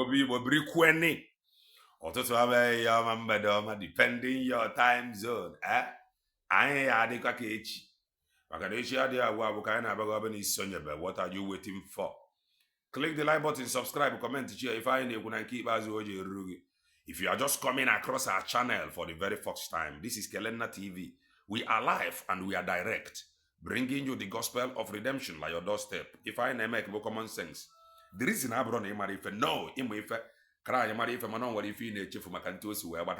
Obi Kweni. Ọtụtụ abe ya ọma mgbede ọma depending your time zone. Anyị ya adịkwa ka echi. Maka na echi adịghị agwụ agwụ ka anyị na-abaga ọbụla isonyebe. What are you waiting for? Click the like button, subscribe, comment, share if anyị na-ekwu na nke ikpeazụ o ji eruru gị. If you are just coming across our channel for the very first time, this is Kelenna TV. We are live and we are direct, bringing you the gospel of redemption like your doorstep. If I make common sense, the reason I brought him if no, him if cry him if man what if you need for my cantos where but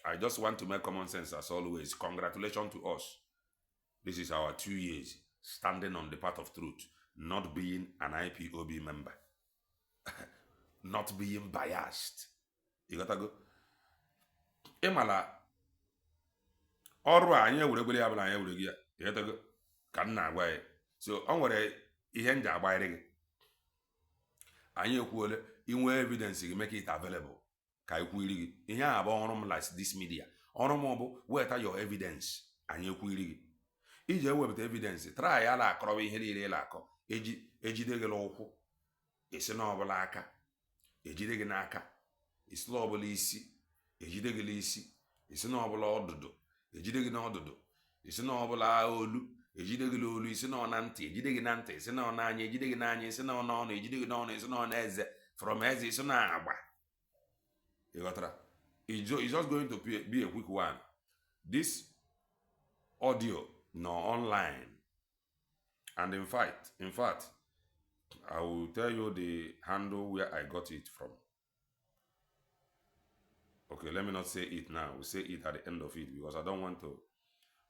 I just want to make common sense as always. Congratulations to us. This is our 2 years standing on the path of truth, not being an IPOB member. Not being biased. You gotta go. Imala ọrụ anyị ewuregwere ya bụla anyị ewure gị ya. You gotta go. Ka m na-agwa ya. So o nwere ihe nji agbaịrị gị. Anyị ekwuole inwe evidence gị make it available. Ka ekwuiri gị. Ihe a bụ ọrụ m like this media. Ọrụ m bụ weta your evidence. Anyị ekwuiri gị. Iji ewepụta evidence, try ya la akọrọ ihe niile la akọ. Ejide gị n'ụkwụ. Esi n'ọbụla aka. Ejide gị n'aka. Isi n'ọbụla isi. Ejide gị n'isi. Isi n'ọbụla ọdụdụ. Ejide gị n'ọdụdụ. Isi n'ọbụla olu. Ejide gị n'olu. Isi n'ọna ntị. Ejide gị na ntị. Isi n'ọna anya. Ejide gị n'anya. Isi n'ọna ọnụ. Ejide gị n'ọnụ. Isi n'ọna eze. From eze. Isi n'agba. You got that? It's just going to be a quick one. This audio no online. And in fact, I will tell you the handle where I got it from. Okay, let me not say it now. We'll say it at the end of it because I don't want to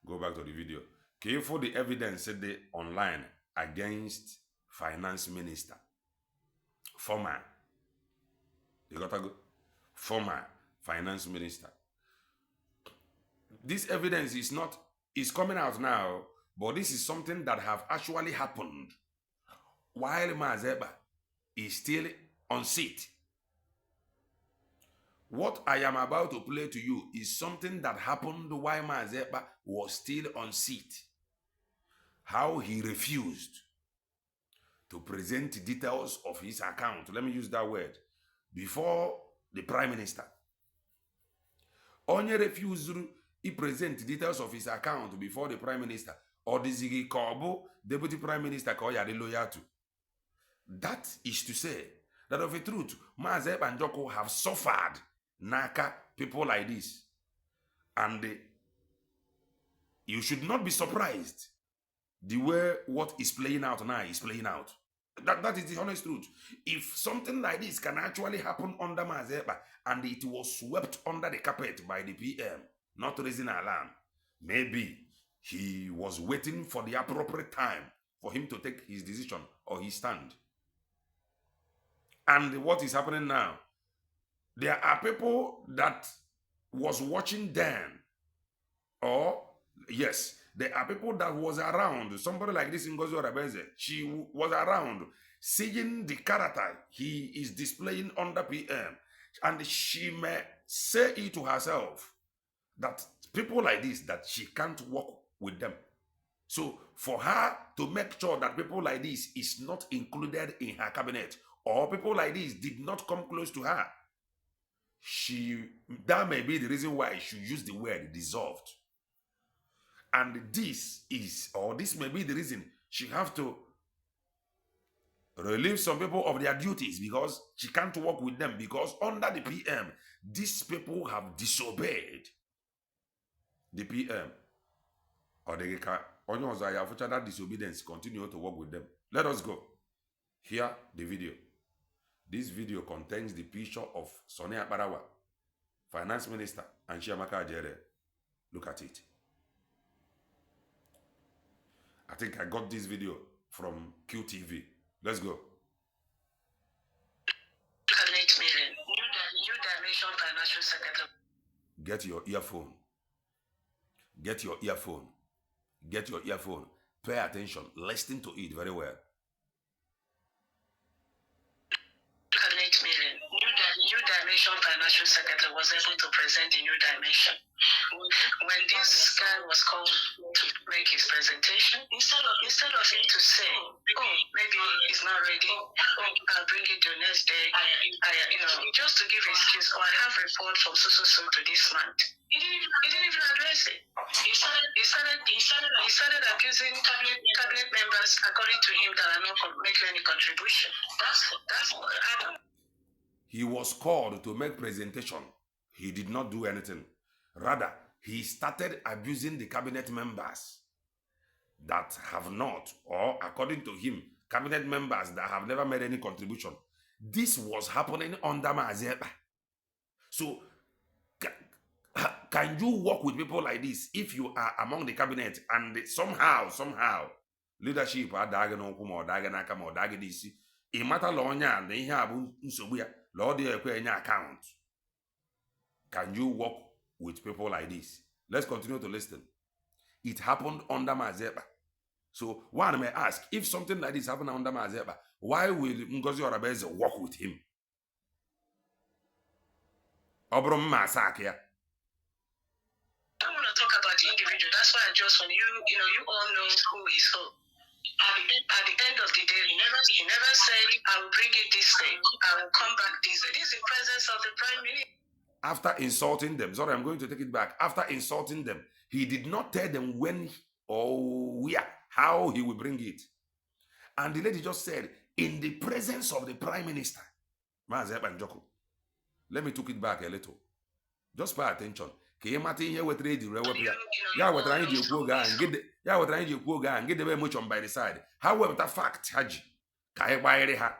go back to the video. Can you find the evidence said online against finance minister? Former. You got to go? Former finance minister. This evidence is coming out now, but this is something that have actually happened while Mazeba is still on seat. What I am about to play to you is something that happened while Mazeba was still on seat. How he refused to present details of his account, let me use that word, before the prime minister. Onye refused to present details of his account before the prime minister, or the Ziggy Kobo, deputy prime minister, Koya loyal to. That is to say that of a truth, Mazeb and Joko have suffered Naka people like this. And you should not be surprised the way what is playing out now is playing out. That is the honest truth. If something like this can actually happen under Mazeba and it was swept under the carpet by the PM, not raising alarm, maybe he was waiting for the appropriate time for him to take his decision or his stand. And what is happening now? There are people that was watching then, or yes, there are people that was around. Somebody like this in Ngozi Orabeze, she was around, seeing the character he is displaying under PM, and she may say it to herself that people like this, that she can't work with them. So for her to make sure that people like this is not included in her cabinet, or people like this did not come close to her, that may be the reason why she used the word dissolved. And this may be the reason she have to relieve some people of their duties because she can't work with them, because under the PM, these people have disobeyed the PM. Or they can, that disobedience, continue to work with them. Let us go. Hear the video. This video contains the picture of Sonia Barawa, finance minister, and Chiamaka Ajere. Look at it. I think I got this video from QTV. Let's go. 8 million. New Dimension Financial Secretary. Get your earphone. Get your earphone. Get your earphone. Pay attention. Listen to it very well. 8 million. New Nation Financial Secretary was able to present the new dimension. When this guy was called to make his presentation, instead of him to say, "Oh, maybe he's not ready. Oh, I'll bring it the next day," just to give excuse, "Oh, I have report from so to this month." He didn't even address it. He started accusing cabinet members, according to him, that are not making any contribution. That's what I don't. He was called to make presentation. He did not do anything. Rather, he started abusing the cabinet members that have not, or according to him, cabinet members that have never made any contribution. This was happening under Mazi Ekpa. So, can you work with people like this if you are among the cabinet and somehow leadership adaghi n'ụkwụ ma ọ daghi n'aka ma ọ daghi n'isi ị matala onye a na ihe a bụ nsogbu ya la ọ dị ekwe enye account? Can you work with people like this? Let's continue to listen. It happened under Mazi Ekpa. So one may ask, if something like this happened under Mazi Ekpa, why will Ngozi Orabeze work with him? Ọ bụrụ mma asa aka ya. I don't want to talk about the individual. That's why I just want you all know who is who. At the end of the day, he never said, "I will bring it this day. I will come back this day." This is the presence of the Prime Minister. After insulting them, sorry, I'm going to take it back. After insulting them, he did not tell them when or where, how he will bring it. And the lady just said, in the presence of the Prime Minister. Mazi Ekpa Njoko. Let me take it back a little. Just pay attention. Ka ị mata ihe wetara eji rewepụ ya. Ya wetara anyị ji ekwu oge ahụ ngedebe emotion by the side. Ha wepụta fact ha ji ka anyị gbanyere ha.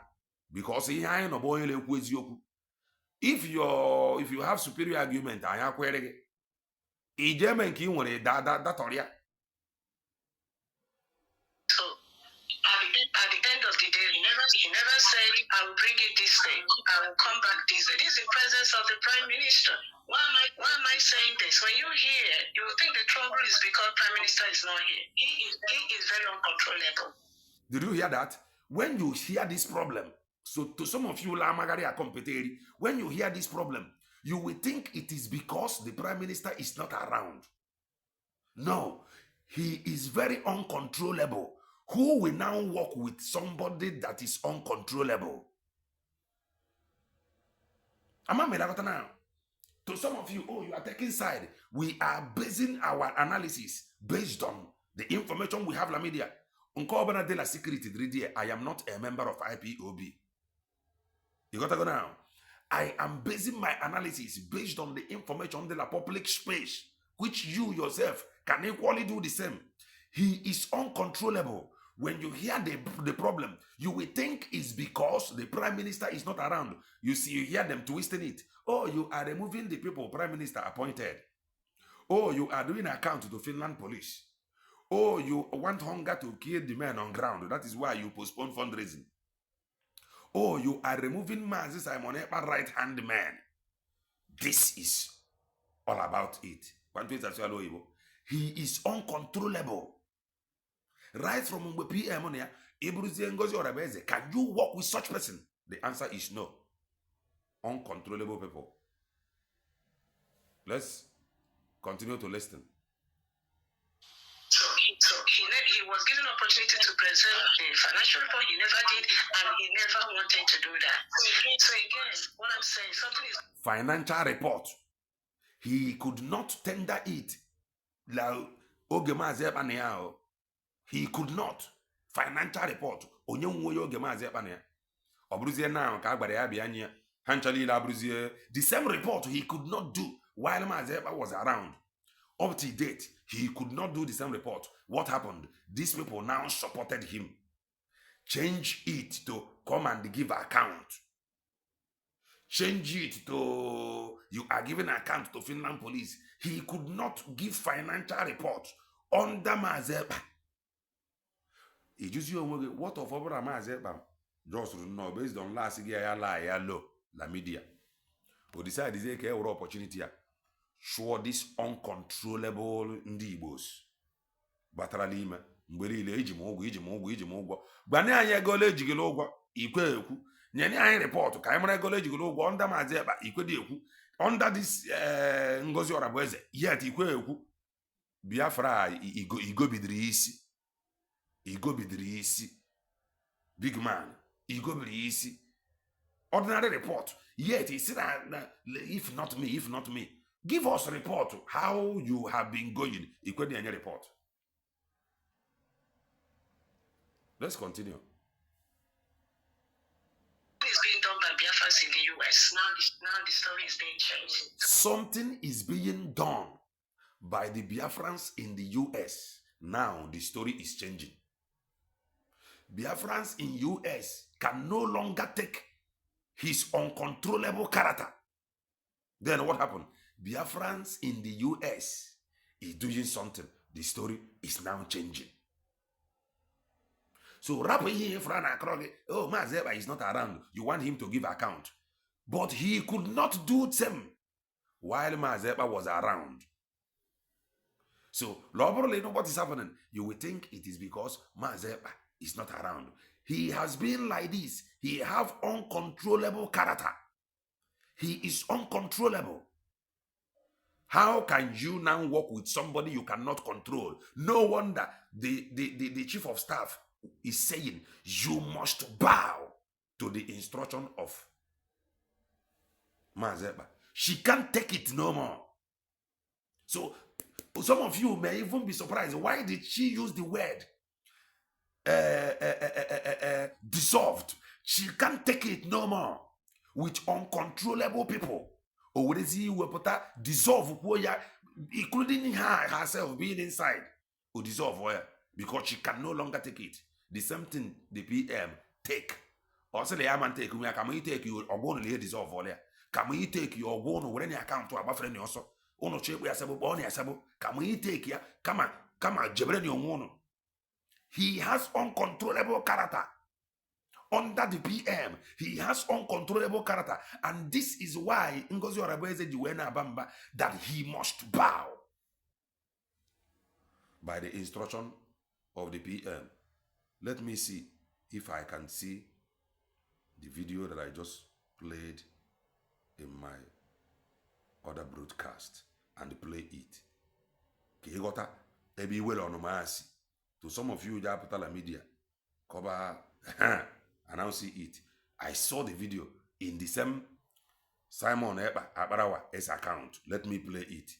Because ihe anyị nọ bụ onye na-ekwu eziokwu. If you have superior argument, anyị akwere gị. Ije eme nke ị nwere datọrọ ya. So, at the end of the day, he never said, "I will bring it this day. I will come back this day." This is the presence of the Prime Minister. Why am I saying this? When you hear, you will think the trouble is because Prime Minister is not here. He is very uncontrollable. Did you hear that? When you hear this problem, so to some of you, when you hear this problem, you will think it is because the Prime Minister is not around. No, he is very uncontrollable. Who will now work with somebody that is uncontrollable? Now, to some of you, you are taking side. We are basing our analysis based on the information we have in the media. Nkere de la security, I am not a member of IPOB. You got to go now. I am basing my analysis based on the information de la public space, which you yourself can equally do the same. He is uncontrollable. When you hear the problem, you will think it's because the Prime Minister is not around. You hear them twisting it. Oh, you are removing the people Prime Minister appointed. Oh, you are doing account to Finland police. Oh, you want hunger to kill the men on ground. That is why you postpone fundraising. Oh, you are removing Mazi Simon Ekpa right-hand man. This is all about it. He is uncontrollable. Right from PM on here, Ngozi Orabeze, can you work with such person? The answer is no. Uncontrollable people. Let's continue to listen. So he was given an opportunity to present the financial report. He never did, and he never wanted to do that. So again, what I'm saying, something is financial report. He could not tender it. He could not. Financial report. The same report he could not do while Mazi Ekpa was around. Up to date, he could not do the same report. What happened? These people now supported him. Change it to come and give account. Change it to you are giving account to Finland police. He could not give financial report under Mazi Ekpa. What of over Mazi Ekpa? Just know based on last year, la media. But decide is a opportunity. Sure, this uncontrollable Ndibos. Bataralima, Mbelile, Ijimogwa. Bane anya gole jigilogwa, Ikweku. Nyeni anyị report ka anyị mara ego ejigoro ụgwọ under Maazị Ekpa ikwedi ekwu under this Ngozi Orabueze yet ikwe ekwu Biafra igobidiri isi big man igobidiri isi ordinary report yet he said if not me give us report how you have been going ikwedi enye report. Let's continue. It's being done by Biafrans in the US. Now the story is being changed. Something is being done by the Biafrans in the US. Now the story is changing. Biafrans in US can no longer take his uncontrollable character. Then what happened? Biafrans in the US is doing something. The story is now changing. So rapping here for an acroge, oh, Maazị Ekpa is not around. You want him to give account. But he could not do them while Maazị Ekpa was around. So, lawfully, know what is happening. You will think it is because Maazị Ekpa is not around. He has been like this. He have uncontrollable character. He is uncontrollable. How can you now work with somebody you cannot control? No wonder the chief of staff is saying you must bow to the instruction of Maazị Ekpa. She can't take it no more. So some of you may even be surprised. Why did she use the word dissolved? She can't take it no more with uncontrollable people. Or what is he will put dissolve, including her herself being inside, or dissolve where because she can no longer take it. The same thing the PM take. Also, the man take we can we take you or one dissolve all there. Can we take your one or any account to a buffer also? Ono check we are sabo boni asabo. Can we take ya? Come on, Jebren your one. He has uncontrollable character. Under the PM, he has uncontrollable character. And this is why Ngozi Orabueze Juwena Bamba that he must bow by the instruction of the PM. Let me see if I can see the video that I just played in my other broadcast and play it. Kigota ebi well on maasi. To some of you Japutala media cover announce it. I saw the video in the same Simon Ekpa Akparawa's account. Let me play it.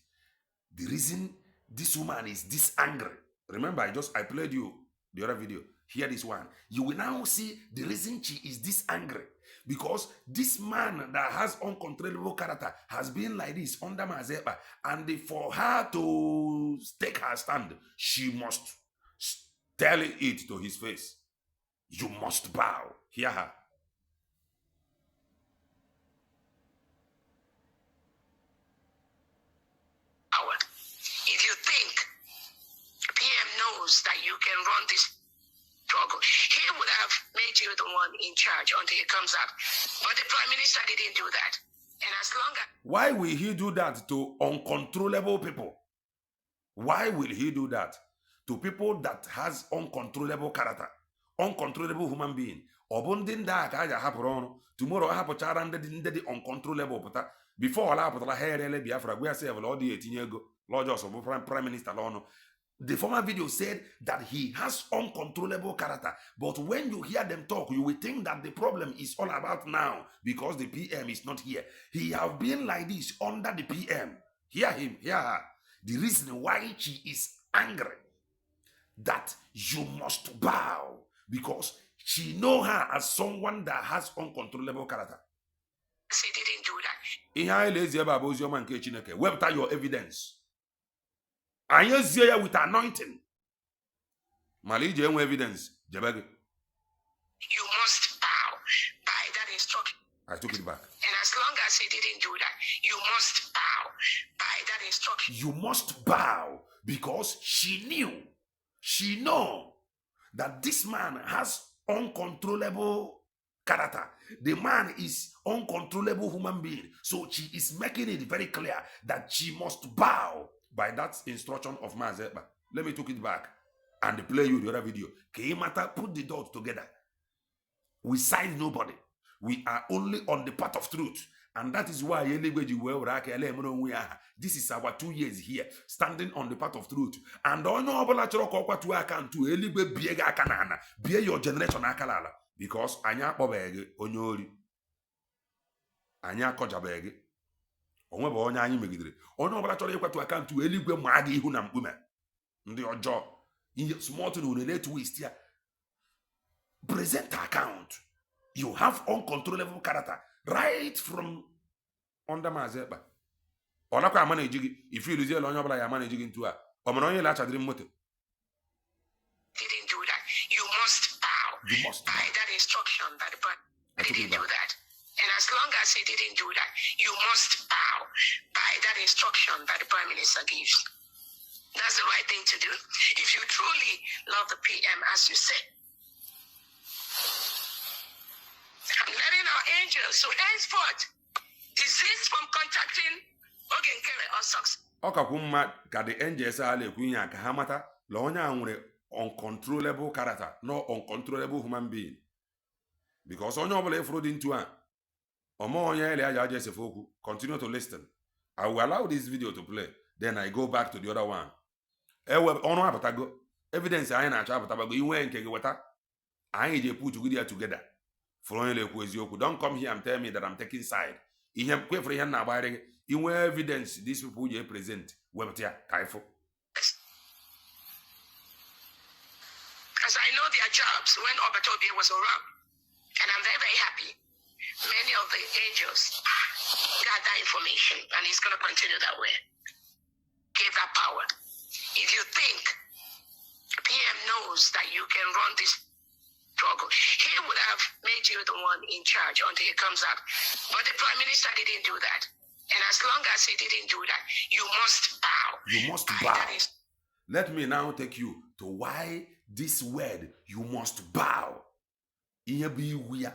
The reason this woman is this angry. Remember, I played you the other video. Hear this one. You will now see the reason she is this angry. Because this man that has uncontrollable character has been like this under Maazị Ekpa. And for her to take her stand, she must tell it to his face. You must bow. Hear her. If you think PM knows that you can run this struggle, he would have made you the one in charge until he comes up. But the Prime Minister didn't do that. And as long as... Why will he do that to uncontrollable people? Why will he do that to people that has uncontrollable character? Uncontrollable human being. Obundin da ka aja hapụrụ ọrụ. Tomorrow hapụchara ndị uncontrollable pụta. Before ala hapụtara ha erele Biafra gwa sef la ọ dị etinye ego. Lord of Prime Minister l'ọnụ. The former video said that he has uncontrollable character. But when you hear them talk, you will think that the problem is all about now because the PM is not here. He have been like this under the PM. Hear him, hear her. The reason why she is angry, that you must bow because she know her as someone that has uncontrollable character. He didn't do that. Ihe anyị na-ezi ebe a bụ oziọma nke Chineke. Wepụta your evidence. Anyị zie ya with anointing. Mala iji enwe evidence. Jebe gị. You must bow by that instruction. I took it back. And as long as he didn't do that, you must bow by that instruction. You must bow because she know that this man has uncontrollable character. The man is uncontrollable human being. So she is making it very clear that she must bow by that instruction of Maazị Ekpa. Let me take it back and play you the other video. Put the dots together. We side nobody. We are only on the path of truth. And that is why this is our 2 years here, standing on the path of truth. And onye ọbụla chọrọ ka ọ kwatuo aka ntu eluigwe bie gị aka n'ala, bie your generation aka n'ala, because anyị akpọbeghị gị onye ori, anyị akọjabeghị gị, onwe bụ onye anyị megidere. Onye ọbụla chọrọ ịkwatu aka ntu eluigwe maa gị ihu na mkpume. Ndị ọjọọ ihe small thing will relate to is here. Present account. You have uncontrollable character right from under Mazeba. Olaka manage if you lose your onye ọbụla ya manage into a onye lachadiri moto. Didn't do that. You must bow. You must by that instruction that the didn't do that. And as long as he didn't do that, you must bow by that instruction that the Prime Minister gives. That's the right thing to do. If you truly love the PM, as you say. I'm letting our angels, so henceforth, desist from contacting Nkere or socks. Okakuma ka the angels are like Queen Kahamata, Lonya uncontrollable character, no uncontrollable human being. Because on your fraud into a continue to listen. I will allow this video to play. Then I go back to the other one. Evidence I ain't about you ain't water. I ain't put together. Don't come here and tell me that I'm taking side. In evidence these people you present. As I know their jobs when Obatobia was around, and I'm very, very happy. Many of the angels got that information, and he's going to continue that way. Give that power. If you think PM knows that you can run this struggle, he would have made you the one in charge until he comes out. But the Prime Minister didn't do that. And as long as he didn't do that, you must bow. You must bow. Let me now take you to why this word, you must bow. We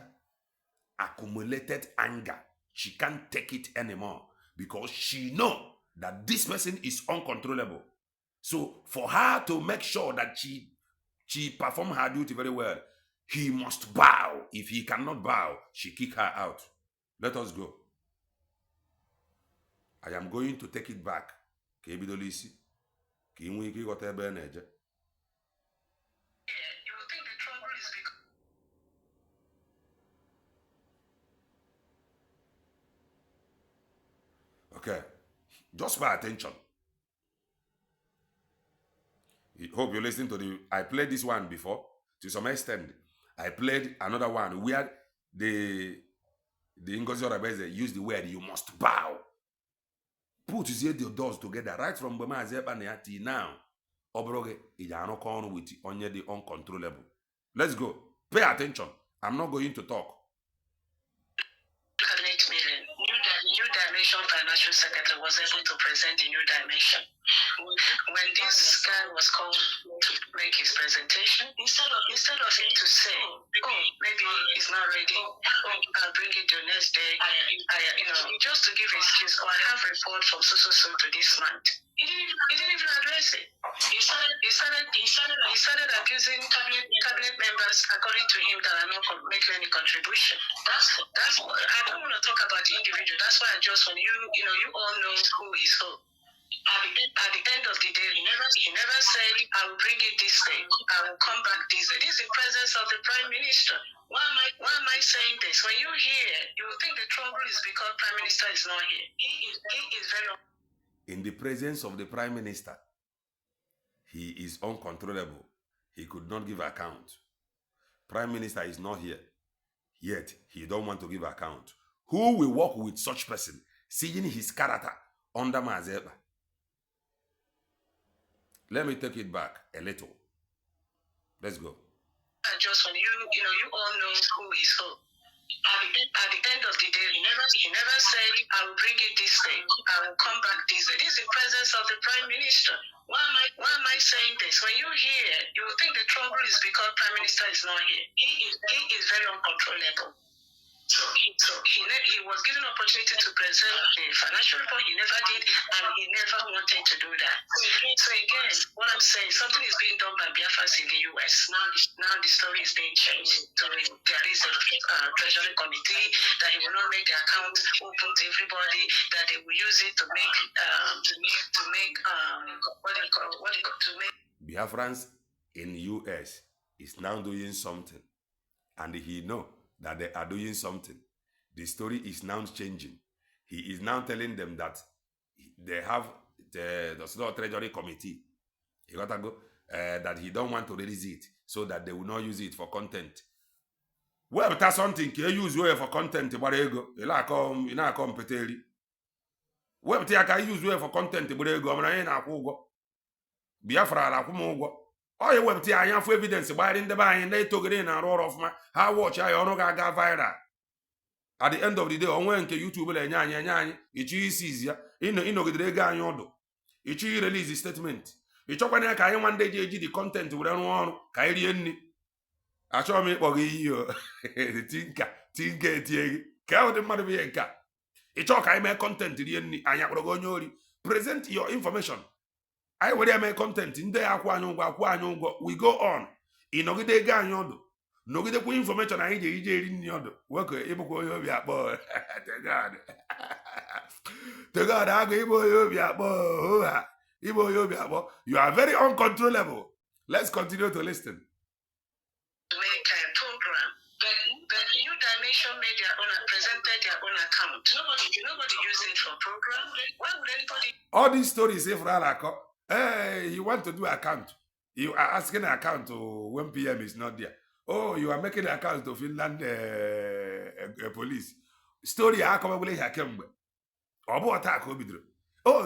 accumulated anger. She can't take it anymore because she knows that this person is uncontrollable. So for her to make sure that she perform her duty very well, he must bow. If he cannot bow, she kick her out. Let us go. I am going to take it back. Okay, just pay attention. Hope you listen to I played this one before to some extent. I played another one where the Ngozi Orabeze used the word you must bow. Put the doors together right from Bama Zebania till now. Obroge Ijanokon with only the uncontrollable. Let's go. Pay attention. I'm not going to talk. New Dimension Financial Secretary was able to present a new dimension. When this guy was called to make his presentation, instead of him to say, "Oh, maybe he's not ready. Oh, I'll bring it the next day," just to give an excuse, "Oh, I have a report from so to this month." He didn't even address it. He started accusing cabinet members, according to him, that are not making any contribution. That's I don't want to talk about the individual. That's why I just want you all know who is who. At the end of the day, he never said, "I will bring it this day. I will come back this day." This is the presence of the Prime Minister. Why am I saying this? When you hear, you will think the trouble is because Prime Minister is not here. He is very. In the presence of the Prime Minister, he is uncontrollable. He could not give account. Prime Minister is not here. Yet, he don't want to give account. Who will work with such person, seeing his character under Mazeba? Let me take it back a little. Let's go. Just when you all know who is who. At the end of the day, he never said, "I will bring it this day. I will come back this day." This is the presence of the Prime Minister. Why am I saying this? When you hear, you will think the trouble is because Prime Minister is not here. He is very uncontrollable. So he was given opportunity to present a financial report. He never did, and he never wanted to do that. So again, what I'm saying, something is being done by Biafrans in the U.S. Now the story is being changed. So there is a Treasury committee that he will not make the account open to everybody. That they will use it to make Biafrans in U.S. is now doing something, and he know that they are doing something. The story is now changing. He is now telling them that they have the Treasury committee. You gotta go that he don't want to release it so that they will not use it for content. Well, that's something can use way for content. But ego, you not competely. Well, I can use way for content. But ego, I'm not in a go. Biafra la kwụm ọ ya wepụta ya anya fụ evidence gbanyere ndị be anyị na-etogide na arụ ọrụ ọfụma ha wọchị anyị ọrụ ga-aga viral at the end of the day onwe nke YouTube na-enye anyị ịchọ isi ya ịnọgidere ego anyị ọdụ ịchọ irelease statement ịchọkwana ya ka anyị nwa ndị ji eji the content were rụọ ọrụ ka anyị rie nri achọghị m ịkpọ gị iyi o tinka etie gị ka ahụ dị mmadụ bụ ihe nka ịchọ ka anyị mee content rie nri anyị akpọrọ gị onye ori present your information anyị were ya mee kọntentị ndị akwụ anyị ụgwọ we go on ịnọgide ego anyị ọdụ nọgidekwa infọmeshọn anyị ji ije eri nri ọdụ nwoke ịbụkwa onye obi akpọ tegod agụ ịbụ onye obi akpọ ha ịbụ onye obi akpọ you are very uncontrollable. Let's continue to listen. Make a program, but New Dimension made presented their own account. Nobody used it for program. Why would anybody? All these stories if Ralako. Hey, you want to do account. You are asking account to when PM is not there. Oh, you are making account to Finland police. Story oh,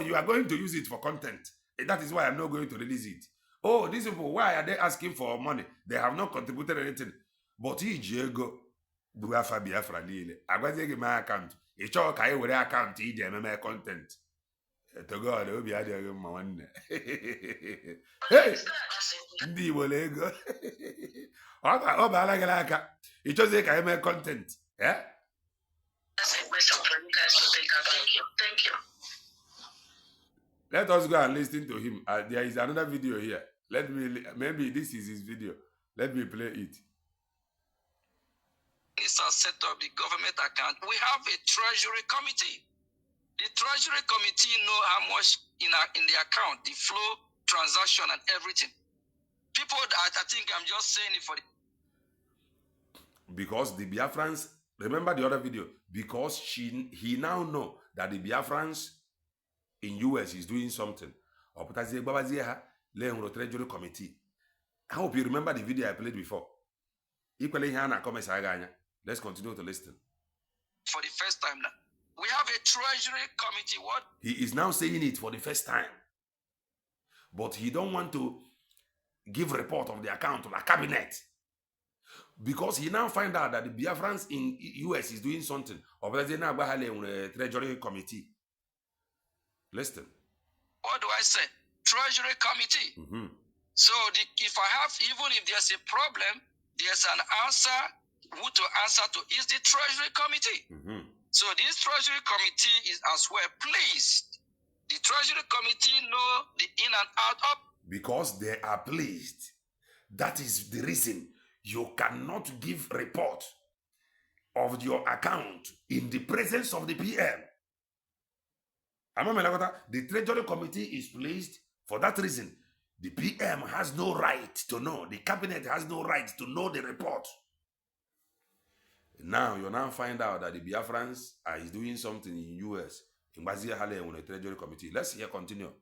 you are going to use it for content. That is why I'm not going to release it. Oh, these people, why are they asking for money? They have not contributed anything. But he Diego Biafra Lile. I got to give my account. It's all I will account my content. To God, obi adịghị mma nwanne. Ndị Igbo ego ọ baala gị n'aka ịchọzie ka eme content. Let us go and listen to him. There is another video here. Maybe this is his video. Let me play it. This has set up the government account. We have a Treasury committee. The Treasury committee know how much in the account, the flow, transaction, and everything. People that I think I'm just saying it for the... Because the Biafrans, remember the other video, because he now know that the Biafrans in US is doing something. Treasury committee. I hope you remember the video I played before. Let's continue to listen. For the first time now. We have a Treasury committee. What? He is now saying it for the first time. But he don't want to give report of the account to the cabinet. Because he now find out that the Biafrans in US is doing something. Or Treasury committee. Listen. What do I say? Treasury committee. Mm-hmm. So even if there's a problem, there's an answer. Who to answer to is the Treasury committee. Mm-hmm. So this Treasury committee is as well pleased. The Treasury committee know the in and out of. Because they are pleased. That is the reason you cannot give report of your account in the presence of the PM. The Treasury committee is pleased for that reason. The PM has no right to know. The cabinet has no right to know the report. Now, you now find out that the Biafrans are doing something in US. In Bazia Hale on the Treasury Committee. Let's hear continue.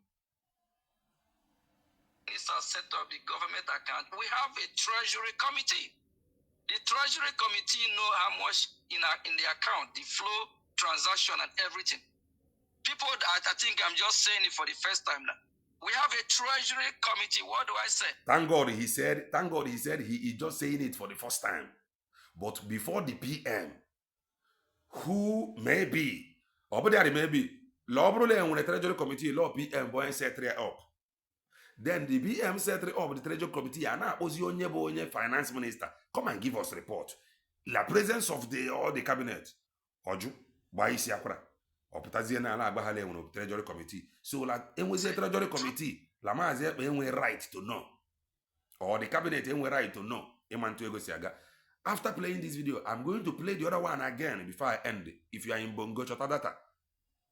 This has set up the government account. We have a Treasury committee. The Treasury committee know how much in the account, the flow, transaction, and everything. People that I think I'm just saying it for the first time now. We have a Treasury committee. What do I say? Thank God he said he is just saying it for the first time. But before the PM, who may be, or there may be, law when the Treasury Committee, law PM, boy, set up. Then the PM set up the Treasury Committee, and now Ozionye Finance Minister, come and give us report. la presence of all the cabinet ọjụ gbaa isi akwara ọpụtazie na ala agbaghala enwere treasury committee so la enwezie treasury committee la maazi ekpe enwe right to know or the cabinet enwe right to know ịma ntụ ego si aga. After playing this video, I'm going to play the other one again before I end. If you are in Bongo chọta data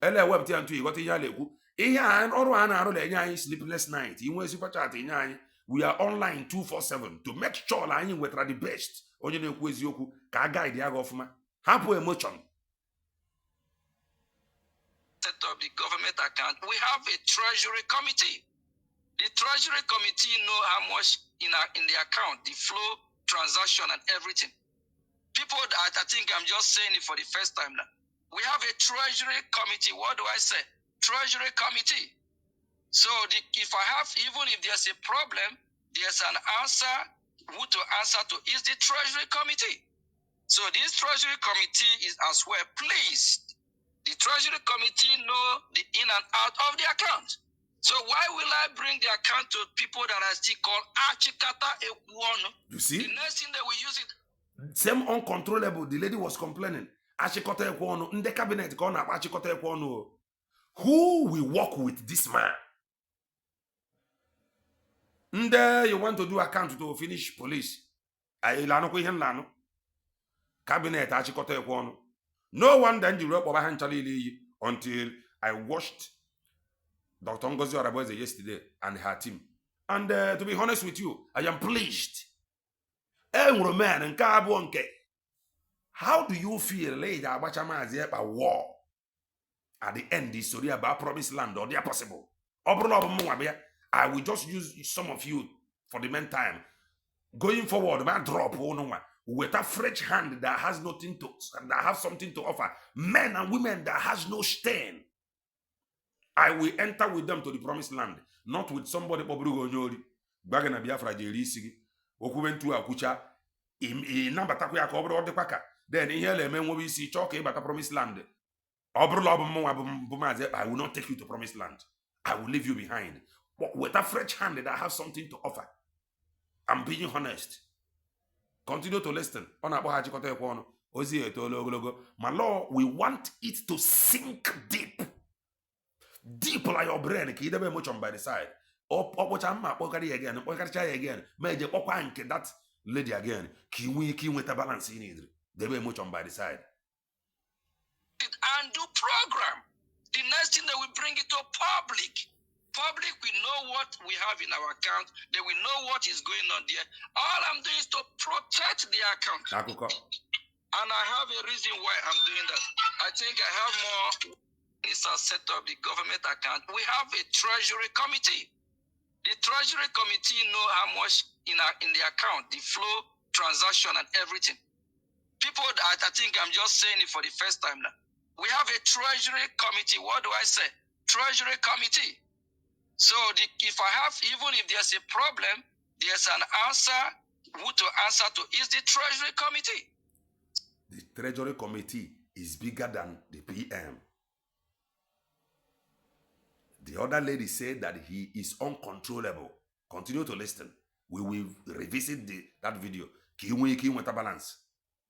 ele webụta ya ntụ ịghọta ihe a na-ekwu ihe ọrụ a na-arụ na-enye anyị sleepless night inwe super chat enye anyị. We are online 247 to make sure na anyị nwetara the best onye na-ekwu eziokwu ka a guide ya gị ọfụma hapụ emotion. Set up the government account. We have a treasury committee. The treasury committee know how much in the account, the flow, transaction, and everything. People that I think I'm just saying it for the first time now. We have a treasury committee. What do I say? Treasury committee. So if I have, even if there's a problem, there's an answer. Who to answer to is the treasury committee. So this treasury committee is as well pleased. The treasury committee know the in and out of the account. So why will I bring the account to people that are still called Achikata Ekuono? You see? The next thing they will use it. Same uncontrollable. The lady was complaining. Achikota Ekuono. In the cabinet, Achikota Ekuono. Who will work with this man? Nde you want to do account to finish police. Cabinet Achikota Ekuono. No one then you wrote until I watched Dr. Ngozi Oraboeze yesterday and her team. And to be honest with you, I am pleased. How do you feel later about war? At the end, the story about promised land or they are possible. I will just use some of you for the meantime. Going forward, man, drop with a fresh hand that has nothing to, that have something to offer. Men and women that has no stain. I will enter with them to the promised land, not with somebody Bagana Biafra Jerisigi, Okuventu Akucha, Nambatakuya Cobra de Paka. Then in here, men will see talking about the promised land. I will not take you to promised land. I will leave you behind. But with a fresh hand that have something to offer. I'm being honest. Continue to listen. My Lord, we want it to sink deep. Deep like your brain, ki debe much on by the side. Again, that lady again. Ki with a balance in it. Debe much on by the side. And do program. The next thing that we bring it to public. Public will know what we have in our account. They will know what is going on there. All I'm doing is to protect the account. And I have a reason why I'm doing that. I think I have more. Set up the government account. We have a treasury committee. The treasury committee know how much in the account, the flow, transaction, and everything. People that I think I'm just saying it for the first time now. We have a treasury committee. What do I say? Treasury committee. So if I have, even if there's a problem, there's an answer. Who to answer to is the treasury committee. The treasury committee is bigger than the PM. The other lady said that he is uncontrollable. Continue to listen. We will revisit that video. Balance.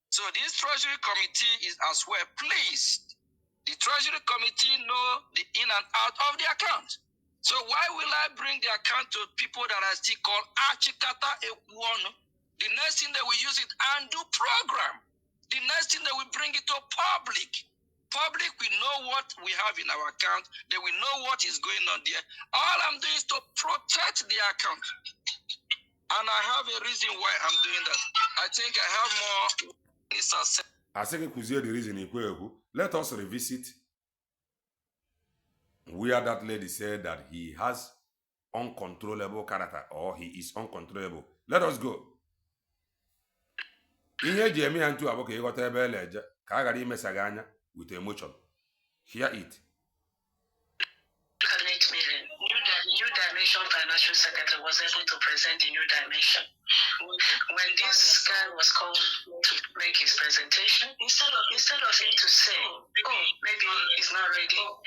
So this treasury committee is as well pleased. The treasury committee know the in and out of the account. So why will I bring the account to people that are still called Achikata Ekuono? The next thing they will use it and do program. The next thing they will bring it to public. Public will know what we have in our account. They will know what is going on there. All I'm doing is to protect the account. And I have a reason why I'm doing that. I think I have more. I think the reason. Let us revisit where that lady said that he has uncontrollable character or he is uncontrollable. Let us go. With emotion. Hear it. Cabinet meeting. New dimension financial secretary was able to present a new dimension. When this guy was called to make his presentation, instead of him to say, "Oh, maybe he's not ready. Oh,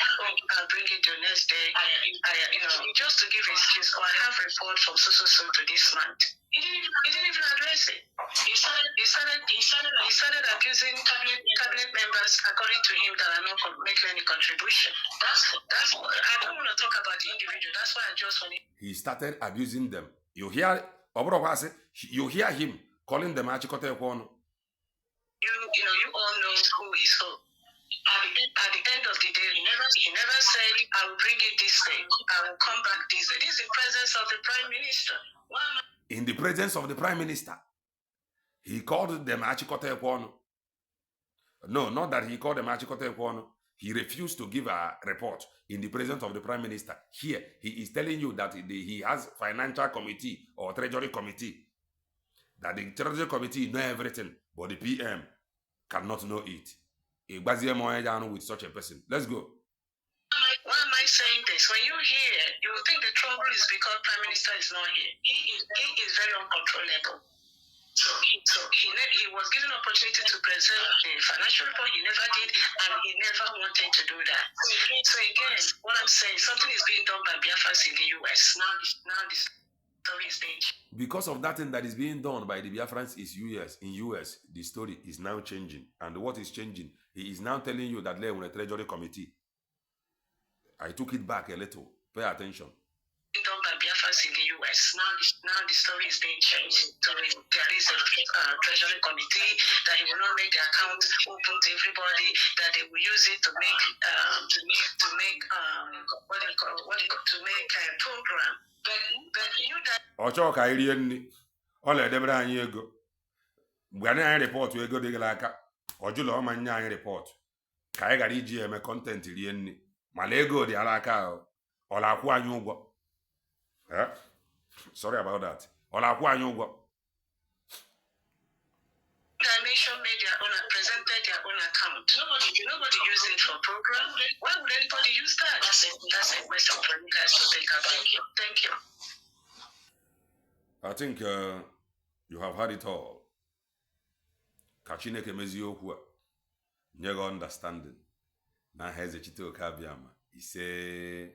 I'll bring it the next day," just to give an excuse, "Oh, I have a report from so to this month." He didn't even address it. He started abusing cabinet members according to him that are not making any contribution. That's what I don't want to talk about the individual. That's why I just want. He started abusing them. You hear him calling them achịkọta ekwe ọnụ. You all know who is who. At the end of the day, he never said, "I will bring it this day. I will come back this day." This is the presence of the Prime Minister. In the presence of the Prime Minister, he called them achịkọta ekwe ọnụ. No, not that he called them achịkọta ekwe ọnụ. He refused to give a report in the presence of the Prime Minister. Here, he is telling you that he has financial committee or treasury committee. That the treasury committee know everything, but the PM cannot know it. With such a person. Let's go. Why am I saying this? When you hear, you will think the trouble is because Prime Minister is not here. He is very uncontrollable. So he was given opportunity to present the financial report. He never did, and he never wanted to do that. So again, what I'm saying, something is being done by Biafrans in the US. Now this story is being changed. Because of that thing that is being done by the Biafrans in US, the story is now changing. And what is changing? He is now telling you that they were a treasury committee. I took it back a little. Pay attention. Done by Biafrans in the US. Now the story is being changed. So there is a treasury committee that he will not make the account open to everybody. That they will use it to make a program. But you that. Ọchọ ka iri nri ọ na-edebere anyị ego mgbe anyị rịpọtụ ego dị gara aka ọjụla ọma nye anyị rịpọtụ ka anyị gara iji eme kọntentị rie nri mana ego dị ala aka ọ na-akwụ anyị ụgwọ. Sorry about that. Ọ na-akwụ anyị ụgwọ. Dimension made presented their own account. Nobody used it for program. Why would anybody use that? That's a question for you guys to think about. Thank you. I think you have had it all. Ka Chineke mezie okwu a nye gị understanding na ha eze Chiteoke Abiama ise